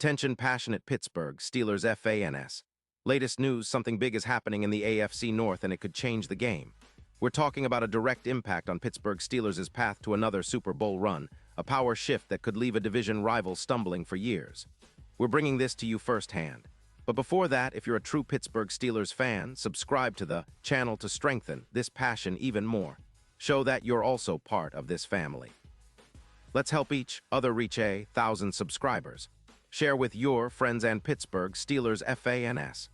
Attention passionate Pittsburgh Steelers fans. Latest news, something big is happening in the AFC North and it could change the game. We're talking about a direct impact on Pittsburgh Steelers' path to another Super Bowl run, a power shift that could leave a division rival stumbling for years. We're bringing this to you firsthand. But before that, if you're a true Pittsburgh Steelers fan, subscribe to the channel to strengthen this passion even more. Show that you're also part of this family. Let's help each other reach 1,000 subscribers. Share with your friends and Pittsburgh Steelers fans.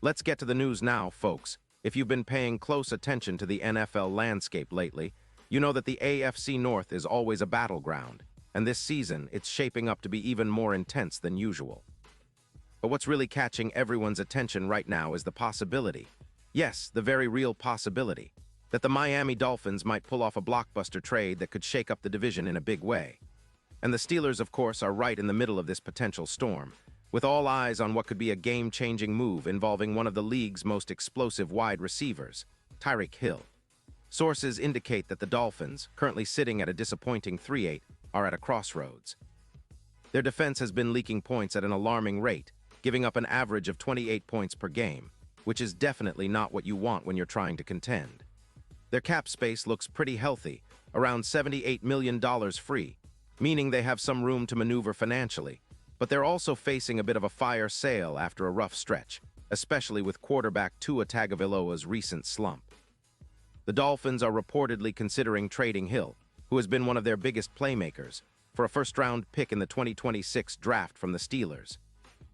Let's get to the news now, folks. If you've been paying close attention to the NFL landscape lately, you know that the AFC North is always a battleground, and this season it's shaping up to be even more intense than usual. But what's really catching everyone's attention right now is the possibility, yes, the very real possibility, that the Miami Dolphins might pull off a blockbuster trade that could shake up the division in a big way. And the Steelers, of course, are right in the middle of this potential storm, with all eyes on what could be a game-changing move involving one of the league's most explosive wide receivers, Tyreek Hill. Sources indicate that the Dolphins, currently sitting at a disappointing 3-8, are at a crossroads. Their defense has been leaking points at an alarming rate, giving up an average of 28 points per game, which is definitely not what you want when you're trying to contend. Their cap space looks pretty healthy, around $78 million free, meaning they have some room to maneuver financially, but they're also facing a bit of a fire sale after a rough stretch, especially with quarterback Tua Tagovailoa's recent slump. The Dolphins are reportedly considering trading Hill, who has been one of their biggest playmakers, for a first-round pick in the 2026 draft from the Steelers.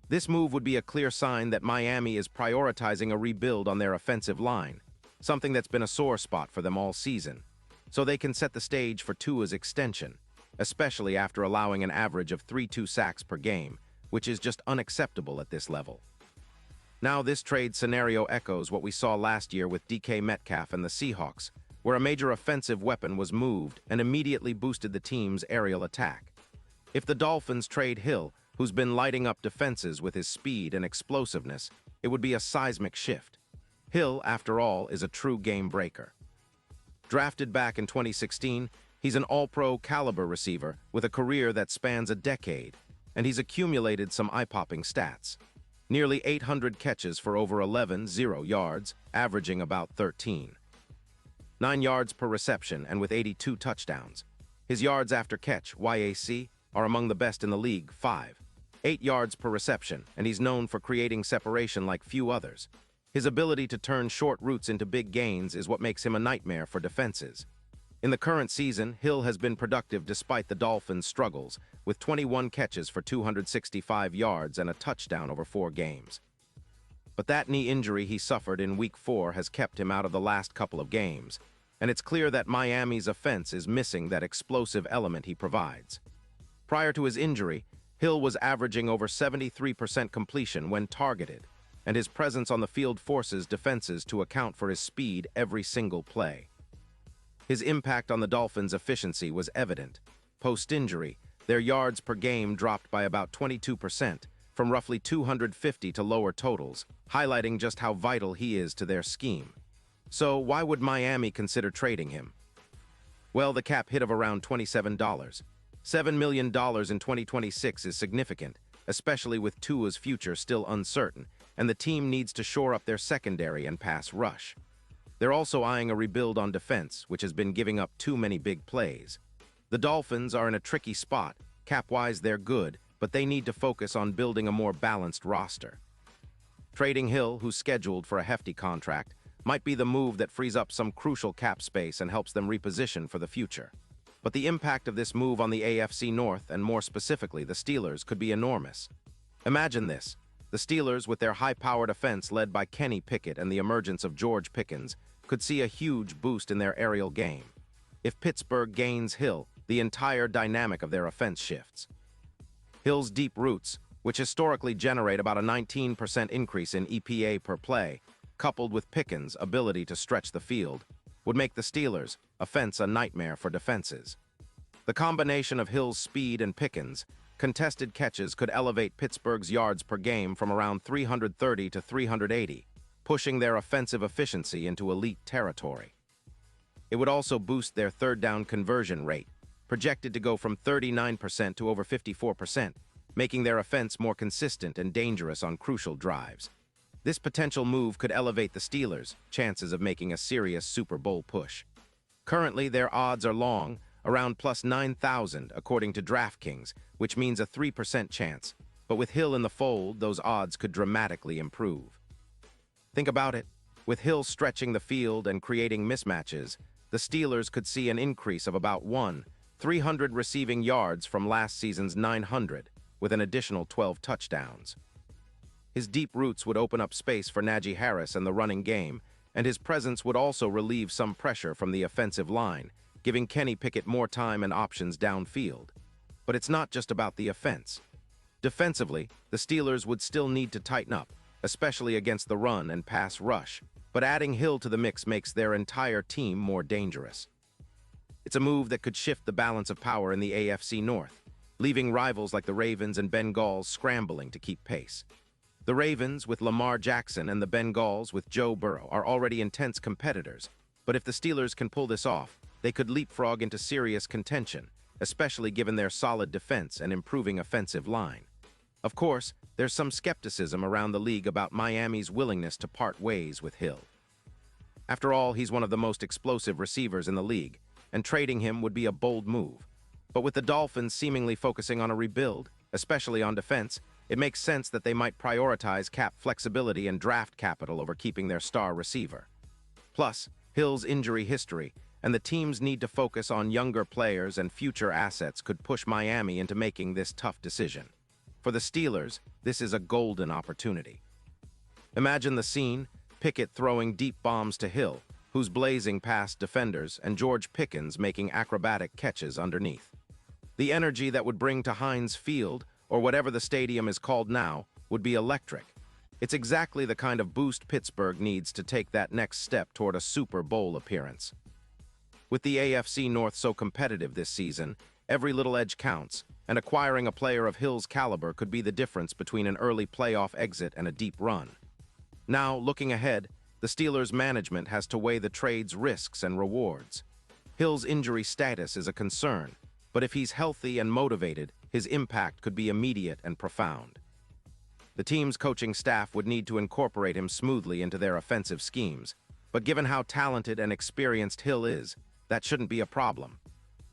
This move would be a clear sign that Miami is prioritizing a rebuild on their offensive line, something that's been a sore spot for them all season, so they can set the stage for Tua's extension, especially after allowing an average of 3-2 sacks per game, which is just unacceptable at this level. Now, this trade scenario echoes what we saw last year with DK Metcalf and the Seahawks, where a major offensive weapon was moved and immediately boosted the team's aerial attack. If the Dolphins trade Hill, who's been lighting up defenses with his speed and explosiveness, it would be a seismic shift. Hill, after all, is a true game breaker. Drafted back in 2016, he's an all-pro caliber receiver with a career that spans a decade, and he's accumulated some eye-popping stats. Nearly 800 catches for over 11 yards, averaging about 13. 9 yards per reception and with 82 touchdowns. His yards after catch, YAC, are among the best in the league, 5. 8 yards per reception, and he's known for creating separation like few others. His ability to turn short routes into big gains is what makes him a nightmare for defenses. In the current season, Hill has been productive despite the Dolphins' struggles, with 21 catches for 265 yards and a touchdown over 4 games. But that knee injury he suffered in Week 4 has kept him out of the last couple of games, and it's clear that Miami's offense is missing that explosive element he provides. Prior to his injury, Hill was averaging over 73% completion when targeted, and his presence on the field forces defenses to account for his speed every single play. His impact on the Dolphins' efficiency was evident. Post-injury, their yards per game dropped by about 22%, from roughly 250 to lower totals, highlighting just how vital he is to their scheme. So why would Miami consider trading him? Well, the cap hit of around $27. $7 million in 2026 is significant, especially with Tua's future still uncertain, and the team needs to shore up their secondary and pass rush. They're also eyeing a rebuild on defense, which has been giving up too many big plays. The Dolphins are in a tricky spot. Cap-wise, they're good, but they need to focus on building a more balanced roster. Trading Hill, who's scheduled for a hefty contract, might be the move that frees up some crucial cap space and helps them reposition for the future. But the impact of this move on the AFC North, and more specifically the Steelers, could be enormous. Imagine this. The Steelers, with their high-powered offense led by Kenny Pickett and the emergence of George Pickens, could see a huge boost in their aerial game. If Pittsburgh gains Hill, the entire dynamic of their offense shifts. Hill's deep routes, which historically generate about a 19% increase in EPA per play, coupled with Pickens' ability to stretch the field, would make the Steelers' offense a nightmare for defenses. The combination of Hill's speed and Pickens' contested catches could elevate Pittsburgh's yards per game from around 330 to 380, pushing their offensive efficiency into elite territory. It would also boost their third down conversion rate, projected to go from 39% to over 54%, making their offense more consistent and dangerous on crucial drives. This potential move could elevate the Steelers' chances of making a serious Super Bowl push. Currently, their odds are long, around plus 9,000 according to DraftKings, which means a 3% chance. But with Hill in the fold, those odds could dramatically improve. Think about it. With Hill stretching the field and creating mismatches, the Steelers could see an increase of about 300 receiving yards from last season's 900, with an additional 12 touchdowns. His deep roots would open up space for Najee Harris and the running game, and his presence would also relieve some pressure from the offensive line, giving Kenny Pickett more time and options downfield. But it's not just about the offense. Defensively, the Steelers would still need to tighten up, especially against the run and pass rush, but adding Hill to the mix makes their entire team more dangerous. It's a move that could shift the balance of power in the AFC North, leaving rivals like the Ravens and Bengals scrambling to keep pace. The Ravens, with Lamar Jackson, and the Bengals, with Joe Burrow, are already intense competitors, but if the Steelers can pull this off, they could leapfrog into serious contention, especially given their solid defense and improving offensive line. Of course, there's some skepticism around the league about Miami's willingness to part ways with Hill. After all, he's one of the most explosive receivers in the league, and trading him would be a bold move. But with the Dolphins seemingly focusing on a rebuild, especially on defense, it makes sense that they might prioritize cap flexibility and draft capital over keeping their star receiver. Plus, Hill's injury history and the team's need to focus on younger players and future assets could push Miami into making this tough decision. For the Steelers, this is a golden opportunity. Imagine the scene: Pickett throwing deep bombs to Hill, who's blazing past defenders, and George Pickens making acrobatic catches underneath. The energy that would bring to Heinz Field, or whatever the stadium is called now, would be electric. It's exactly the kind of boost Pittsburgh needs to take that next step toward a Super Bowl appearance. With the AFC North so competitive this season, every little edge counts, and acquiring a player of Hill's caliber could be the difference between an early playoff exit and a deep run. Now, looking ahead, the Steelers' management has to weigh the trade's risks and rewards. Hill's injury status is a concern, but if he's healthy and motivated, his impact could be immediate and profound. The team's coaching staff would need to incorporate him smoothly into their offensive schemes, but given how talented and experienced Hill is, that shouldn't be a problem.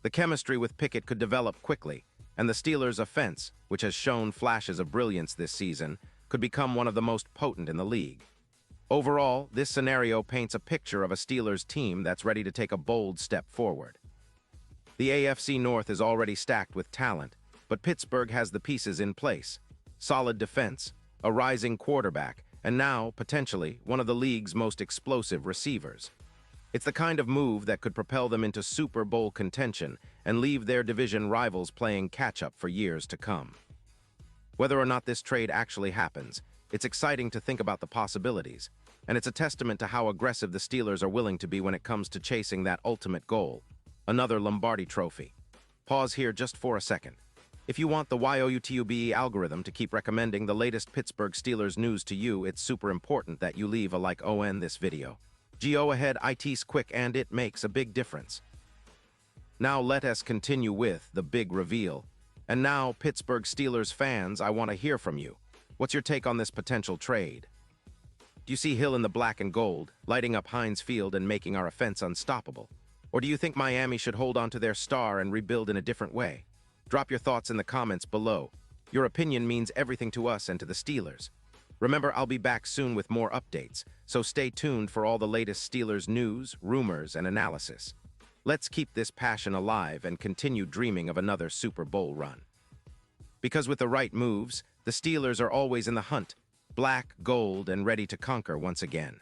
The chemistry with Pickett could develop quickly, and the Steelers' offense, which has shown flashes of brilliance this season, could become one of the most potent in the league. Overall, this scenario paints a picture of a Steelers team that's ready to take a bold step forward. The AFC North is already stacked with talent, but Pittsburgh has the pieces in place: solid defense, a rising quarterback, and now, potentially, one of the league's most explosive receivers. It's the kind of move that could propel them into Super Bowl contention and leave their division rivals playing catch-up for years to come. Whether or not this trade actually happens, it's exciting to think about the possibilities, and it's a testament to how aggressive the Steelers are willing to be when it comes to chasing that ultimate goal: another Lombardi trophy. Pause here just for a second. If you want the YOUTUBE algorithm to keep recommending the latest Pittsburgh Steelers news to you, it's super important that you leave a like on this video. Go ahead, it's quick and it makes a big difference. Now let us continue with the big reveal. And now, Pittsburgh Steelers fans, I want to hear from you. What's your take on this potential trade? Do you see Hill in the black and gold, lighting up Heinz Field and making our offense unstoppable? Or do you think Miami should hold on to their star and rebuild in a different way? Drop your thoughts in the comments below. Your opinion means everything to us and to the Steelers. Remember, I'll be back soon with more updates, so stay tuned for all the latest Steelers news, rumors, and analysis. Let's keep this passion alive and continue dreaming of another Super Bowl run. Because with the right moves, the Steelers are always in the hunt, black, gold, and ready to conquer once again.